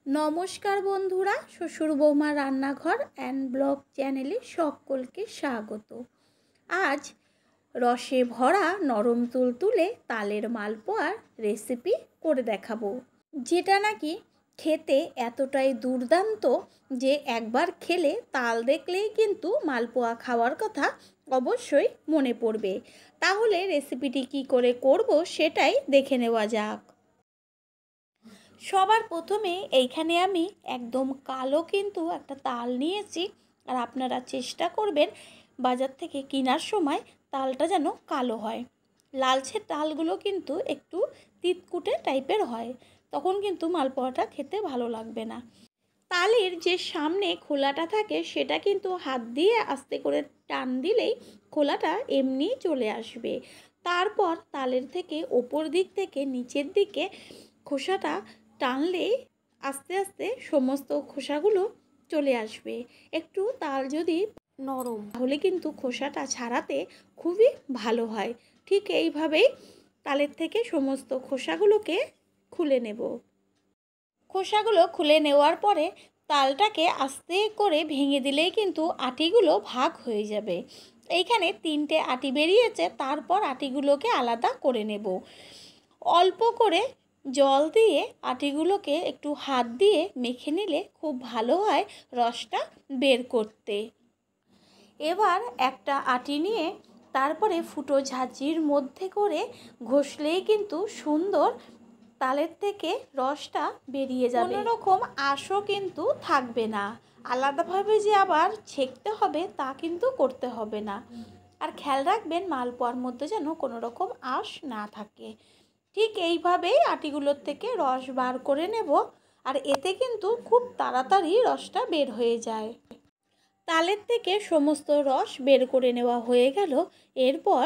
নমস্কার বন্ধুরা, শ্বশুর বৌমা রান্নাঘর অ্যান্ড ব্লগ চ্যানেলে সকলকে স্বাগত। আজ রসে ভরা নরম তুলতুলে তালের মালপোয়ার রেসিপি করে দেখাবো, যেটা নাকি খেতে এতটাই দুর্দান্ত যে একবার খেলে তাল দেখলেই কিন্তু মালপোয়া খাওয়ার কথা অবশ্যই মনে পড়বে। তাহলে রেসিপিটি কি করে করব সেটাই দেখে নেওয়া যাক। সবার প্রথমে এইখানে আমি একদম কালো কিন্তু একটা তাল নিয়েছি, আর আপনারা চেষ্টা করবেন বাজার থেকে কেনার সময় তালটা যেন কালো হয়। লালচে তালগুলো কিন্তু একটু তিতকুটে টাইপের হয়, তখন কিন্তু মালপোয়াটা খেতে ভালো লাগবে না। তালের যে সামনে খোলাটা থাকে সেটা কিন্তু হাত দিয়ে আস্তে করে টান দিলেই খোলাটা এমনি চলে আসবে। তারপর তালের থেকে ওপর দিক থেকে নিচের দিকে খোসাটা টানলে আস্তে আস্তে সমস্ত খোসাগুলো চলে আসবে। একটু তাল যদি নরম তাহলে কিন্তু খোসাটা ছাড়াতে খুবই ভালো হয়। ঠিক এইভাবেই তালের থেকে সমস্ত খোসাগুলোকে খুলে নেব। খোসাগুলো খুলে নেওয়ার পরে তালটাকে আস্তে করে ভেঙে দিলেই কিন্তু আটিগুলো ভাগ হয়ে যাবে। এইখানে 3টে আটি বেরিয়েছে, তারপর আটিগুলোকে আলাদা করে নেব। অল্প করে জল দিয়ে আটিগুলোকে একটু হাত দিয়ে মেখে নিলে খুব ভালো হয় রসটা বের করতে। এবার একটা আটি নিয়ে তারপরে ফুটো ঝাঁঝির মধ্যে করে ঘষলেই কিন্তু সুন্দর তালের থেকে রসটা বেরিয়ে যাবে। কোনো রকম আঁশও কিন্তু থাকবে না। আলাদাভাবে যে আবার ছেঁকতে হবে তা কিন্তু করতে হবে না। আর খেয়াল রাখবেন মালপোয়ার মধ্যে যেন কোনো রকম আঁশ না থাকে। ঠিক এইভাবেই আটিগুলোর থেকে রস বার করে নেব, আর এতে কিন্তু খুব তাড়াতাড়ি রসটা বের হয়ে যায়। তালের থেকে সমস্ত রস বের করে নেওয়া হয়ে গেল। এরপর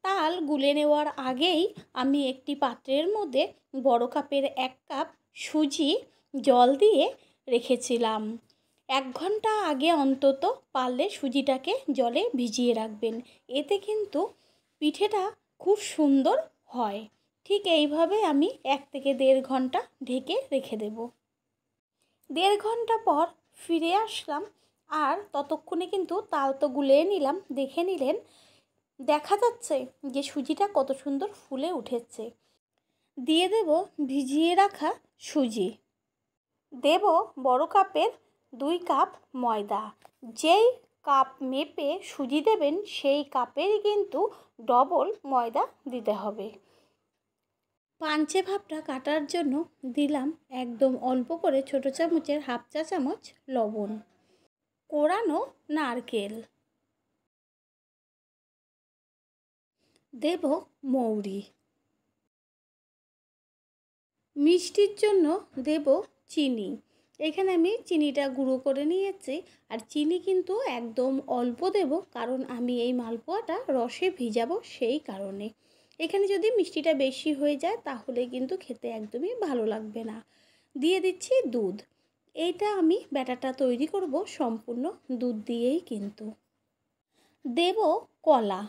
তাল গুলে নেওয়ার আগেই আমি একটি পাত্রের মধ্যে বড় কাপের 1 কাপ সুজি জল দিয়ে রেখেছিলাম। 1 ঘন্টা আগে অন্তত পারলে সুজিটাকে জলে ভিজিয়ে রাখবেন, এতে কিন্তু পিঠেটা খুব সুন্দর হয়। ঠিক এইভাবে আমি 1 থেকে 1.5 ঘন্টা ঢেকে রেখে দেব। 1.5 ঘন্টা পর ফিরে আসলাম, আর ততক্ষণে কিন্তু তাল তো গুলে নিলাম। দেখে নিলেন, দেখা যাচ্ছে যে সুজিটা কত সুন্দর ফুলে উঠেছে। দিয়ে দেব ভিজিয়ে রাখা সুজি, দেব বড় কাপের 2 কাপ ময়দা। যেই কাপ মেপে সুজি দেবেন সেই কাপেরই কিন্তু ডবল ময়দা দিতে হবে। পাঞ্চে ভাবটা কাটার জন্য দিলাম একদম অল্প করে ছোট চামচের 1/2 চা চামচ লবণ, কোরানো নারকেল, দেব মৌরি, মিষ্টির জন্য দেব চিনি। এখানে আমি চিনিটা গুঁড়ো করে নিয়েছি, আর চিনি কিন্তু একদম অল্প দেব, কারণ আমি এই মালপোয়াটা রসে ভিজাবো সেই কারণে। এখানে যদি মিষ্টিটা বেশি হয়ে যায় তাহলে কিন্তু খেতে একদমই ভালো লাগবে না। দিয়ে দিচ্ছি দুধ। এইটা আমি ব্যাটারটা তৈরি করব সম্পূর্ণ দুধ দিয়েই কিন্তু। দেব কলা।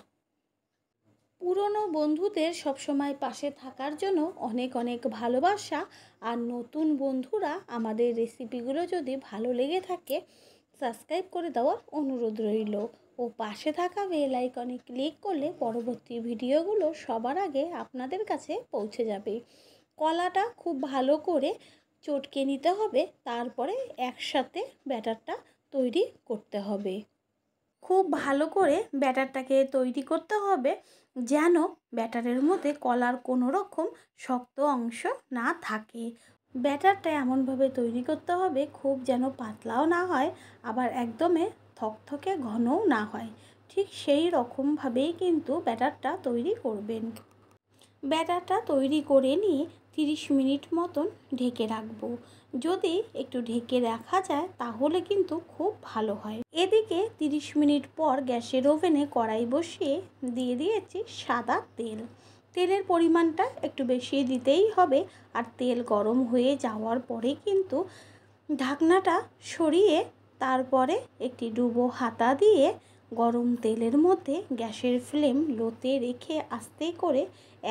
পুরনো বন্ধুদের সবসময় পাশে থাকার জন্য অনেক অনেক ভালোবাসা। আর নতুন বন্ধুরা আমাদের রেসিপিগুলো যদি ভালো লেগে থাকে সাবস্ক্রাইব করে দেওয়ার অনুরোধ রইল, ও পাশে থাকা বেল আইকনে ক্লিক করলে পরবর্তী ভিডিওগুলো সবার আগে আপনাদের কাছে পৌঁছে যাবে। কলাটা খুব ভালো করে চটকে নিতে হবে, তারপরে একসাথে ব্যাটারটা তৈরি করতে হবে। খুব ভালো করে ব্যাটারটাকে তৈরি করতে হবে যেন ব্যাটারের মধ্যে কলার কোনো রকম শক্ত অংশ না থাকে। ব্যাটারটা এমনভাবে তৈরি করতে হবে খুব যেন পাতলাও না হয়, আবার একদমই থকথকে ঘনও না হয়। ঠিক সেই রকমভাবেই কিন্তু ব্যাটারটা তৈরি করবেন। ব্যাটারটা তৈরি করে নিয়ে 30 মিনিট মতন ঢেকে রাখবো। যদি একটু ঢেকে রাখা যায় তাহলে কিন্তু খুব ভালো হয়। এদিকে 30 মিনিট পর গ্যাসের ওভেনে কড়াই বসিয়ে দিয়ে দিয়েছি সাদা তেল। তেলের পরিমাণটা একটু বেশি দিতেই হবে, আর তেল গরম হয়ে যাওয়ার পরে কিন্তু ঢাকনাটা সরিয়ে তারপরে একটি ডুবো হাতা দিয়ে গরম তেলের মধ্যে গ্যাসের ফ্লেম লোতে রেখে আস্তে করে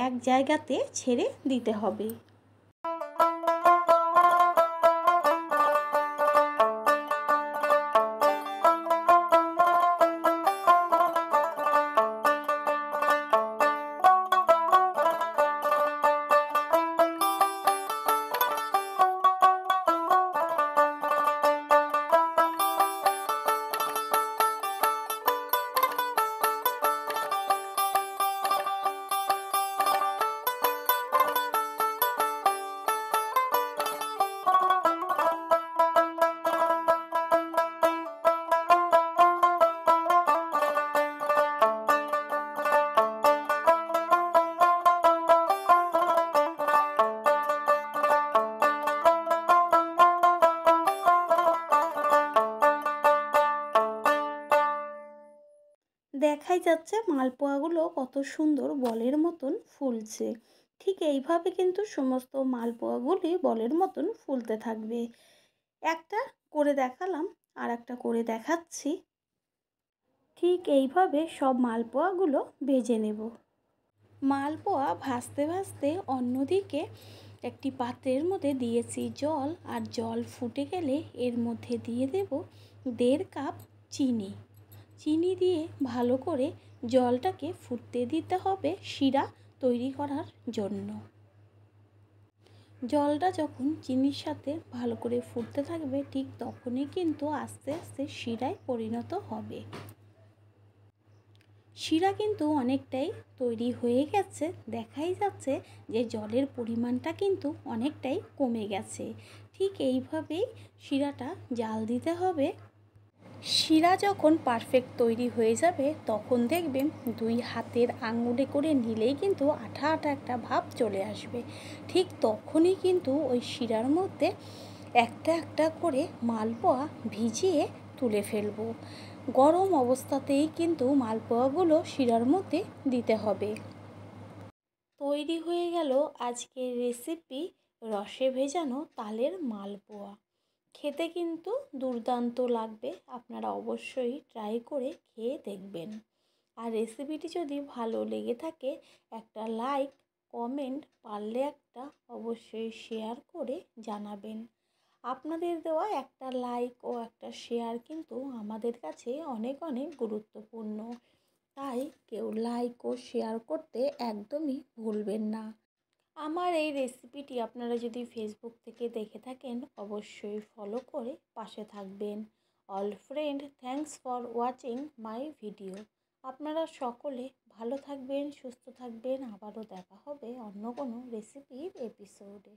এক জায়গাতে ছেড়ে দিতে হবে। দেখাই যাচ্ছে মালপোয়াগুলো কত সুন্দর বলের মতন ফুলছে। ঠিক এইভাবে কিন্তু সমস্ত মালপোয়াগুলি বলের মতন ফুলতে থাকবে। একটা করে দেখালাম, আর একটা করে দেখাচ্ছি। ঠিক এইভাবে সব মালপোয়াগুলো ভেজে নেব। মালপোয়া ভাজতে ভাজতে অন্যদিকে একটি পাত্রের মধ্যে দিয়েছি জল, আর জল ফুটে গেলে এর মধ্যে দিয়ে দেব 1.5 কাপ চিনি। চিনি দিয়ে ভালো করে জলটাকে ফুটতে দিতে হবে শিরা তৈরি করার জন্য। জলটা যখন চিনির সাথে ভালো করে ফুটতে থাকবে ঠিক তখনই কিন্তু আস্তে আস্তে শিরায় পরিণত হবে। শিরা কিন্তু অনেকটাই তৈরি হয়ে গেছে, দেখাই যাচ্ছে যে জলের পরিমাণটা কিন্তু অনেকটাই কমে গেছে। ঠিক এইভাবেই শিরাটা জাল দিতে হবে। শিরা যখন পারফেক্ট তৈরি হয়ে যাবে তখন দেখবেন 2 হাতের আঙুলে করে নিলেই কিন্তু আঠা আঠা একটা ভাব চলে আসবে। ঠিক তখনই কিন্তু ওই শিরার মধ্যে একটা একটা করে মালপোয়া ভিজিয়ে তুলে ফেলবো। গরম অবস্থাতেই কিন্তু মালপোয়াগুলো শিরার মধ্যে দিতে হবে। তৈরি হয়ে গেল আজকের রেসিপি রসে ভেজানো তালের মালপোয়া। খেতে কিন্তু দুর্দান্ত লাগবে, আপনারা অবশ্যই ট্রাই করে খেয়ে দেখবেন। আর রেসিপিটি যদি ভালো লেগে থাকে একটা লাইক, কমেন্ট, পারলে একটা অবশ্যই শেয়ার করে জানাবেন। আপনাদের দেওয়া একটা লাইক ও একটা শেয়ার কিন্তু আমাদের কাছে অনেক অনেক গুরুত্বপূর্ণ, তাই কেউ লাইক ও শেয়ার করতে একদমই ভুলবেন না। আমার এই রেসিপিটি আপনারা যদি ফেসবুক থেকে দেখে থাকেন অবশ্যই ফলো করে পাশে থাকবেন। All friend, thanks for watching my video. আপনারা সকলে ভালো থাকবেন, সুস্থ থাকবেন। আবারও দেখা হবে অন্য কোনো রেসিপির এপিসোডে।